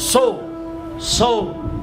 100।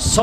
100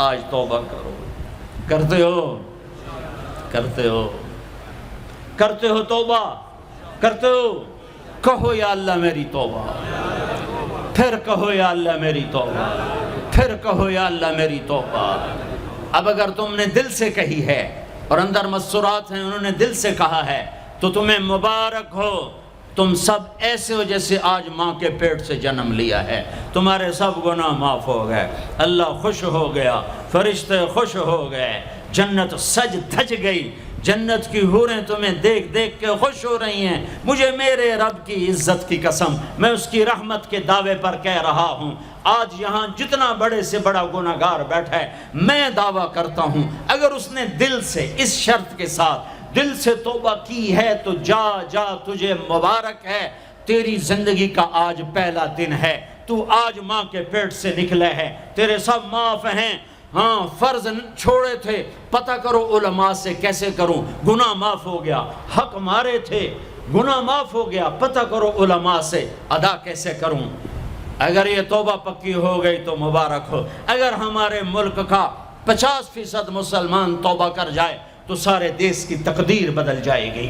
آج توبہ کرو. کرتے ہو کرتے ہو کرتے ہو توبہ کرتے ہو؟ کہو یا اللہ میری توبہ، پھر کہو یا اللہ میری توبہ، پھر کہو یا اللہ میری توبہ. اب اگر تم نے دل سے کہی ہے اور اندر مسرات ہیں انہوں نے دل سے کہا ہے تو تمہیں مبارک ہو. تم سب ایسے ہو جیسے آج ماں کے پیٹ سے جنم لیا ہے. تمہارے سب گناہ معاف ہو گئے، اللہ خوش ہو گیا، فرشتے خوش ہو گئے، جنت سج دھج گئی. جنت کی حوریں تمہیں دیکھ دیکھ کے خوش ہو رہی ہیں. مجھے میرے رب کی عزت کی قسم، میں اس کی رحمت کے دعوے پر کہہ رہا ہوں، آج یہاں جتنا بڑے سے بڑا گناہگار بیٹھا ہے، میں دعویٰ کرتا ہوں اگر اس نے دل سے اس شرط کے ساتھ دل سے توبہ کی ہے تو جا جا تجھے مبارک ہے. تیری زندگی کا آج پہلا دن ہے، تو آج ماں کے پیٹ سے نکلے ہے، تیرے سب معاف ہیں. ہاں فرض چھوڑے تھے، پتہ کرو علماء سے کیسے کروں، گناہ معاف ہو گیا. حق مارے تھے، گناہ معاف ہو گیا، پتہ کرو علماء سے ادا کیسے کروں. اگر یہ توبہ پکی ہو گئی تو مبارک ہو. اگر ہمارے ملک کا 50% مسلمان توبہ کر جائے تو سارے دیش کی تقدیر بدل جائے گی.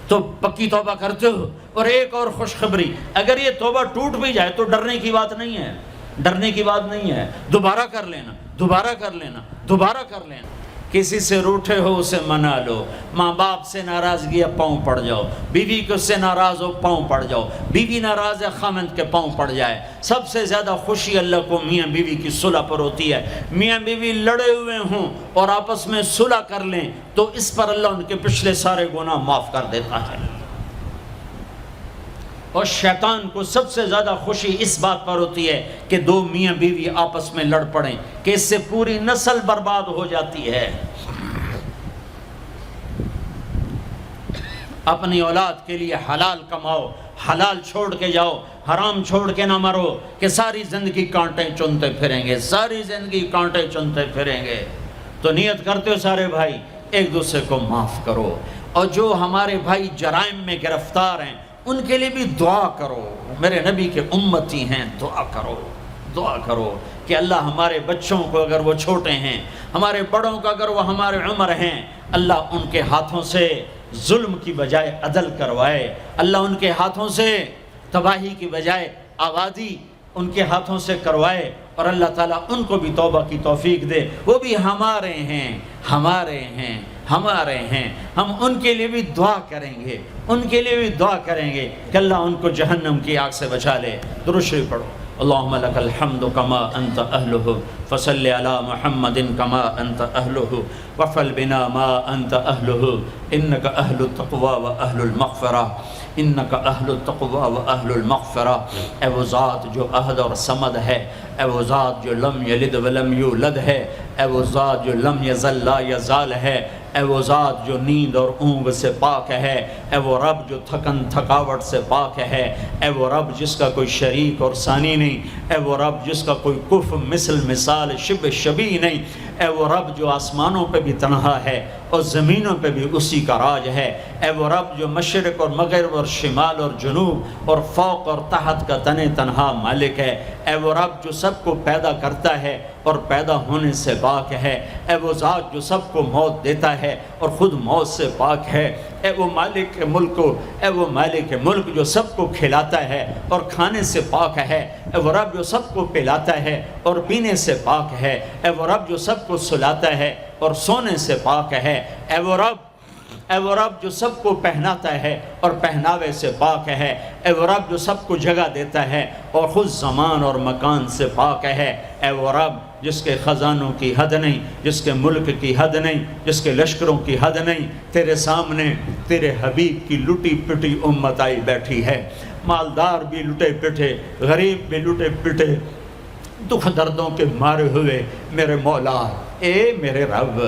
تو پکی توبہ کرتے ہو. اور ایک اور خوشخبری، اگر یہ توبہ ٹوٹ بھی جائے تو ڈرنے کی بات نہیں ہے، ڈرنے کی بات نہیں ہے. دوبارہ کر لینا، دوبارہ کر لینا، دوبارہ کر لینا. کسی سے روٹھے ہو اسے منا لو. ماں باپ سے ناراضگی ہے پاؤں پڑ جاؤ، بیوی کو سے ناراض ہو پاؤں پڑ جاؤ، بیوی ناراض ہے خامند کے پاؤں پڑ جائے. سب سے زیادہ خوشی اللہ کو میاں بیوی کی صلح پر ہوتی ہے. میاں بیوی لڑے ہوئے ہوں اور آپس میں صلح کر لیں تو اس پر اللہ ان کے پچھلے سارے گناہ معاف کر دیتا ہے. اور شیطان کو سب سے زیادہ خوشی اس بات پر ہوتی ہے کہ دو میاں بیوی آپس میں لڑ پڑیں، کہ اس سے پوری نسل برباد ہو جاتی ہے. اپنی اولاد کے لیے حلال کماؤ، حلال چھوڑ کے جاؤ، حرام چھوڑ کے نہ مرو کہ ساری زندگی کانٹے چنتے پھریں گے، ساری زندگی کانٹے چنتے پھریں گے. تو نیت کرتے ہو سارے بھائی ایک دوسرے کو معاف کرو. اور جو ہمارے بھائی جرائم میں گرفتار ہیں ان کے لیے بھی دعا کرو. میرے نبی کے امتی ہیں، دعا کرو، دعا کرو کہ اللہ ہمارے بچوں کو اگر وہ چھوٹے ہیں، ہمارے بڑوں کو اگر وہ ہمارے عمر ہیں، اللہ ان کے ہاتھوں سے ظلم کی بجائے عدل کروائے. اللہ ان کے ہاتھوں سے تباہی کی بجائے آبادی ان کے ہاتھوں سے کروائے. اور اللہ تعالیٰ ان کو بھی توبہ کی توفیق دے. وہ بھی ہمارے ہیں، ہمارے ہیں، ہمارے ہیں. ہم ان کے لیے بھی دعا کریں گے، ان کے لیے بھی دعا کریں گے کہ اللہ ان کو جہنم کی آگ سے بچا لے. درود شریف پڑھو. اللہم لک الحمد کما انت اہلہ فصل علی محمد کما انت اہلہ وفعل بنا ما انت اہلہ انک اہل التقوی و اہل المغفرہ، انک اہل التقوی و اہل المغفرہ. اے وہ ذات جو احد اور صمد ہے، اے وہ ذات جو لم یلد ولم یولد ہے، اے وہ ذات جو لم یزل لا یزال ہے، اے وہ ذات جو نیند اور اونگ سے پاک ہے، اے وہ رب جو تھکن تھکاوٹ سے پاک ہے، اے وہ رب جس کا کوئی شریک اور ثانی نہیں، اے وہ رب جس کا کوئی کف مثل مثال شبہ شبیہ نہیں، اے وہ رب جو آسمانوں پہ بھی تنہا ہے اور زمینوں پہ بھی اسی کا راج ہے. اے وہ رب جو مشرق اور مغرب اور شمال اور جنوب اور فوق اور تحت کا تنہا مالک ہے. اے وہ رب جو سب کو پیدا کرتا ہے اور پیدا ہونے سے پاک ہے. اے وہ ذات جو سب کو موت دیتا ہے اور خود موت سے پاک ہے. اے وہ مالک ملک، اے وہ مالک ملک جو سب کو کھلاتا ہے اور کھانے سے پاک ہے. اے وہ رب جو سب کو پلاتا ہے اور پینے سے پاک ہے. اے وہ رب جو سب کو سلاتا ہے اور سونے سے پاک ہے. اے وہ رب جو سب کو پہناتا ہے اور پہناوے سے پاک ہے. اے وہ رب جو سب کو جگہ دیتا ہے اور خود زمان اور مکان سے پاک ہے. اے وہ رب جس کے خزانوں کی حد نہیں، جس کے ملک کی حد نہیں، جس کے لشکروں کی حد نہیں. تیرے سامنے تیرے حبیب کی لٹی پٹی امت آئی بیٹھی ہے. مالدار بھی لٹے پٹے، غریب بھی لٹے پٹے، دکھ دردوں کے مارے ہوئے. میرے مولا، اے میرے رب،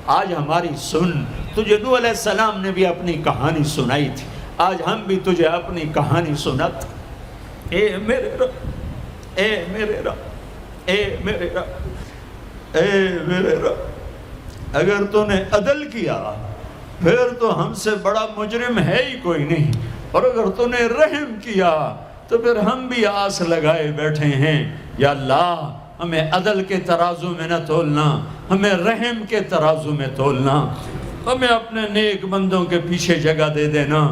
آج ہماری سن. تجھے نوح علیہ السلام نے بھی اپنی کہانی سنائی تھی، آج ہم بھی تجھے اپنی کہانی سنت. اے میرے رب، اے میرے رب، اے میرے رب، اے میرے رب، اگر تو نے عدل کیا پھر تو ہم سے بڑا مجرم ہے ہی کوئی نہیں، اور اگر تو نے رحم کیا تو پھر ہم بھی آس لگائے بیٹھے ہیں. یا اللہ، ہمیں عدل کے ترازو میں نہ تولنا، ہمیں رحم کے ترازو میں تولنا، ہمیں اپنے نیک بندوں کے پیچھے جگہ دے دینا،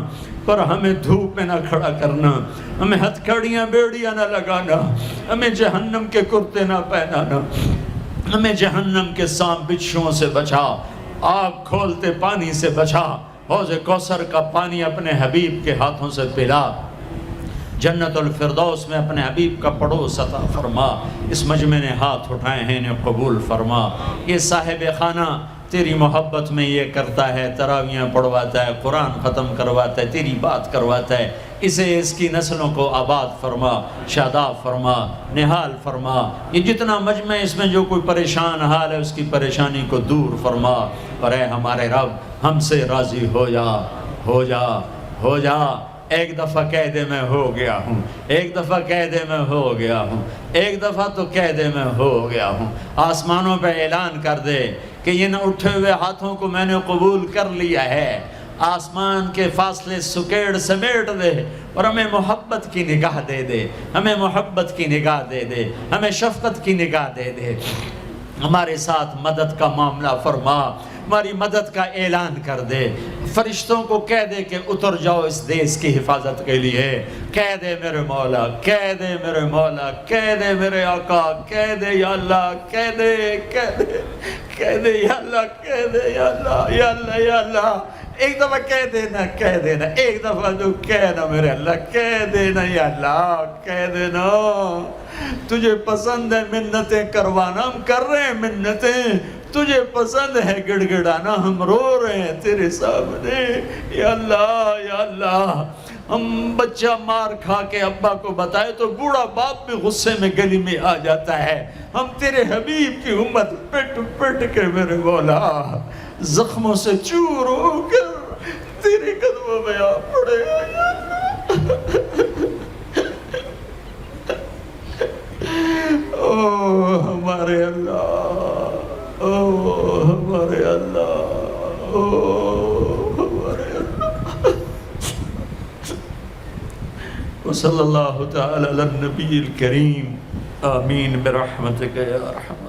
پر ہمیں دھوپ میں نہ کھڑا کرنا، ہمیں ہتھکڑیاں بیڑیاں نہ لگانا، ہمیں جہنم کے کرتے نہ پہنانا، ہمیں جہنم کے سانپ بچھوؤں سے بچا، آگ کھولتے پانی سے بچا، حوض کوثر کا پانی اپنے حبیب کے ہاتھوں سے پلا، جنت الفردوس میں اپنے حبیب کا پڑوس عطا فرما، اس مجمع نے ہاتھ اٹھائے ہیں انہیں قبول فرما۔ یہ صاحب خانہ تیری محبت میں یہ کرتا ہے، تراویاں پڑھواتا ہے، قرآن ختم کرواتا ہے، تیری بات کرواتا ہے، اسے اس کی نسلوں کو آباد فرما، شاداب فرما، نحال فرما۔ یہ جتنا مجمع اس میں جو کوئی پریشان حال ہے اس کی پریشانی کو دور فرما، اور اے ہمارے رب ہم سے راضی ہو جا، ہو جا، ہو جا۔ ایک دفعہ کہہ دے میں ہو گیا ہوں، ایک دفعہ کہہ دے میں ہو گیا ہوں، ایک دفعہ تو کہہ دے میں ہو گیا ہوں۔ آسمانوں پہ اعلان کر دے کہ ان اٹھے ہوئے ہاتھوں کو میں نے قبول کر لیا ہے، آسمان کے فاصلے سکیڑ سمیٹ دے اور ہمیں محبت کی نگاہ دے دے، ہمیں محبت کی نگاہ دے دے، ہمیں شفقت کی نگاہ دے دے، ہمارے ساتھ مدد کا معاملہ فرما، ہماری مدد کا اعلان کر دے، فرشتوں کو کہہ دے کہ اتر جاؤ اس دیس کی حفاظت کے لیے، کہہ دے میرے مولا، کہہ دے میرے مولا، کہہ دے میرے آقا، کہہ دے یا اللہ، کہہ دے، کہہ دے، کہہ دے یا اللہ، کہہ دے یا اللہ، یا اللہ، یا اللہ۔ ایک دفعہ کہہ دینا، کہہ دینا، ایک دفعہ جو کہنا میرے اللہ، کہہ دینا یا اللہ، کہہ دینا۔ تجھے پسند ہے منتیں کروانا، ہم کر رہے ہیں منتیں، تجھے پسند ہے گڑ گڑانا، ہم رو رہے ہیں تیرے سامنے، یا اللہ، یا اللہ۔ ہم بچہ مار کھا کے ابا کو بتائے تو بوڑھا باپ بھی غصے میں گلی میں آ جاتا ہے، ہم تیرے حبیب کی امت پٹ پٹ کے میرے مولا زخموں سے چور ہو کر تیرے قدموں میں آ پڑے۔ او ہمارے اللہ، او ہمارے اللہ، او ہمارے اللہ۔ وصلی اللہ تعالی علی النبی الکریم، آمین برحمتک یا ارحم۔